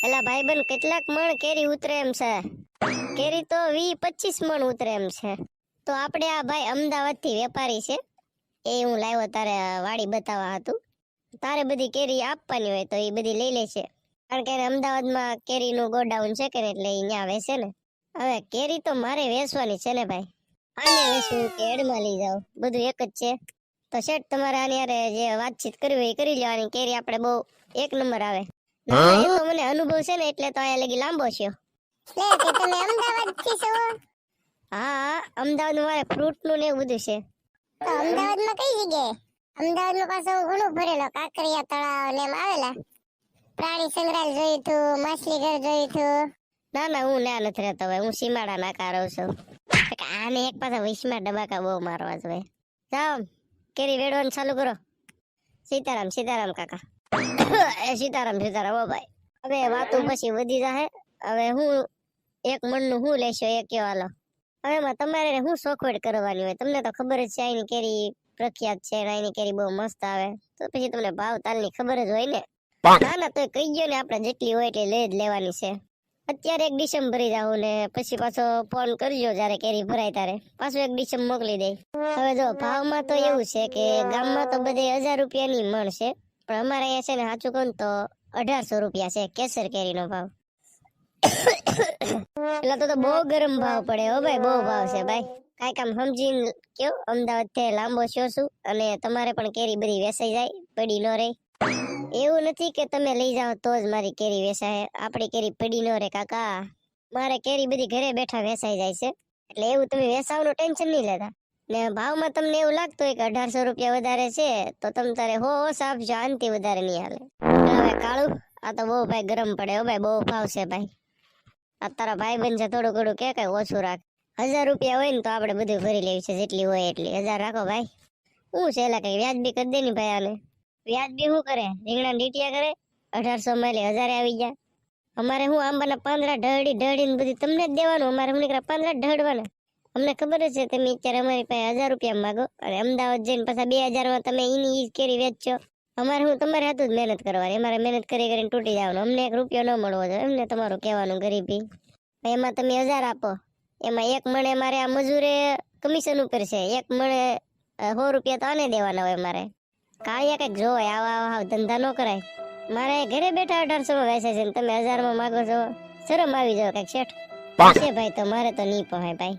એલા ભાઈબંધ કેટલાક મણ કેરી ઉતરે એમ છે? કેરી તો 20-25 મણ ઉતરે એમ છે. તો આપણે આ ભાઈ અમદાવાદ થી વેપારી છે, એ હું લાવ્યો તારે વાડી બતાવવા હતું. તારે બધી કેરી આપવાની હોય તો એ બધી લઈ લેશે, કારણ કે એને અમદાવાદમાં કેરીનું ગોડાઉન છે કે એટલે એ ત્યાં વેચે ને. હવે કેરી તો મારે વેચવાની છે ને ભાઈ. આને વેચવું કે એડમાં લઈ જાવ, બધું એક જ છે. તો શેઠ તમારે આની હારે જે વાતચીત કરવી હોય એ કરી લેવાની. કેરી આપણે બહુ એક નંબર આવે. ના એ તો મને અનુભવ છે ને એટલે તો અહીંયા લગી લાંબો છે. તમે અમદાવાદ થી છો? હા, અમદાવાદ મારે ફ્રૂટ નું ને એવું બધું છે. તો અમદાવાદમાં કઈ જગ્યાએ? અમદાવાદમાં પાછું ઘણું ભરેલો, કાંકરિયા તળાવ ને એમ આવેલા. પ્રાણી સંગ્રહાલય જોયું તું, માછલી ઘર જોયું તું. ના ના, હું ના નથી રહેતો ભાઈ, હું સીમાડા નાકા રહું છું. આને એક પાછા વીસમાં ડબાકા બહુ મારવા જોઈએ. જાઓ કેરી વેડવાનું ચાલુ કરો. સીતારામ સીતારામ કાકા. સીતારામ સીતારામ. ઓ ભાઈ, હવે વાતો પછી વધી જાહે. હવે હું એક મણનું હું લેશો એ કયો હાલો. હવે એમાં તમારે શું શોખવટ કરવાની હોય? તમને તો ખબર જ છે અહીંની કેરી પ્રખ્યાત છે, અહીંની કેરી બહુ મસ્ત આવે. તો પછી તમને ભાવ તાલની ખબર જ હોય ને. ના ના, તો કહી ગયો ને, આપણે જેટલી હોય એટલી લઈ જ લેવાની છે. અત્યારે એક ડીશમ ભરી જાવ ને પછી પાછો ફોન કરજો જ્યારે કેરી ભરાય ત્યારે, પાછું એક ડીશમ મોકલી દે. હવે જો ભાવમાં તો એવું છે કે ગામમાં તો બધે 1000 રૂપિયાની મણ છે, પણ અમારે અહીંયા છે ને સાચું કહું તો 1800 રૂપિયા છે કેસર કેરીનો ભાવ. એટલે તો બહુ ગરમ ભાવ પડે હો ભાઈ, બહુ ભાવ છે ભાઈ. કાંઈક આમ સમજીને કયો, અમદાવાદ થી લાંબો છો છું અને તમારે પણ કેરી બધી વેચાઈ જાય, પડી ન રહે. એવું નથી કે તમે લઈ જાઓ તો જ મારી કેરી વેચાય. આપણી કેરી પડી ન રે કાકા, મારે કેરી બધી ઘરે બેઠા વેચાઈ જાય છે. એટલે એવું તમે વેચાવનું ટેન્શન નહીં લેતા. ને ભાવમાં તમને એવું લાગતું હોય કે 1800 રૂપિયા વધારે છે તો તમે તારે હો આપજો, આનથી વધારે નહીં હાલે. હવે કાળું, આ તો બહુ ભાઈ ગરમ પડે હો ભાઈ, બહુ ભાવ છે ભાઈ. આ તારા ભાઈ બન છે, થોડું ઘણું કે કઈ ઓછું રાખ. 1000 રૂપિયા હોય ને તો આપણે બધું ભરી લેવી છે, જેટલી હોય એટલી. 1000 રાખો ભાઈ. શું છે એલા, કઈ વ્યાજબી કરી દે ને ભાઈ. આને વ્યાજબી શું કરે? રીંગણા ડીટિયા કરે. 1800 માં 1000 આવી ગયા. અમારે હું આંબાના પાંદડા ઢળી ઢળીને બધી તમને જ દેવાનું. અમારે હું નીકળ્યા પાંદડા ઢળવાના. અમને ખબર જ છે તમે અત્યારે અમારી પાસે 1000 રૂપિયા માંગો અને અમદાવાદ જઈને પાછા 2000 માં તમે એની કેરી વેચજો. અમારે હું તમારે હાથું જ મહેનત કરવાની. અમારે મહેનત કરી કરીને તૂટી જવાનું. અમને 1 રૂપિયો ન મળવો જોઈએ, એમને તમારું કહેવાનું ગરીબી. એમાં તમે 1000 આપો, એમાં એક મણે મારે આ મજૂરે કમિશન ઉપર છે. એક મણે 100 રૂપિયા તો આને દેવાના હોય મારે. કાળિયા કઈક જોવાય, આવા આવા ધંધા ન કરાય. મારે ઘરે બેઠા 1800 માં વેચે છે ને તમે 1000 માં માગો છો. શરમ આવી જાવ કઈક શેઠ. છે ભાઈ, તો મારે તો નહીં પહાય ભાઈ.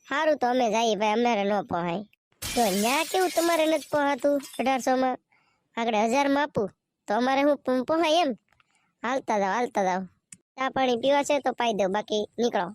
સારું તો અમે જઈએ ભાઈ, અમારે ન પહાય. તો ન્યા કેવું તમારે નથી પહાતું 1800 માં? આગળ 1000 માં આપું તો અમારે હું પહાય એમ? હાલતા જાવ. ચા પાણી પીવા છે તો પાઈ દો, બાકી નીકળો.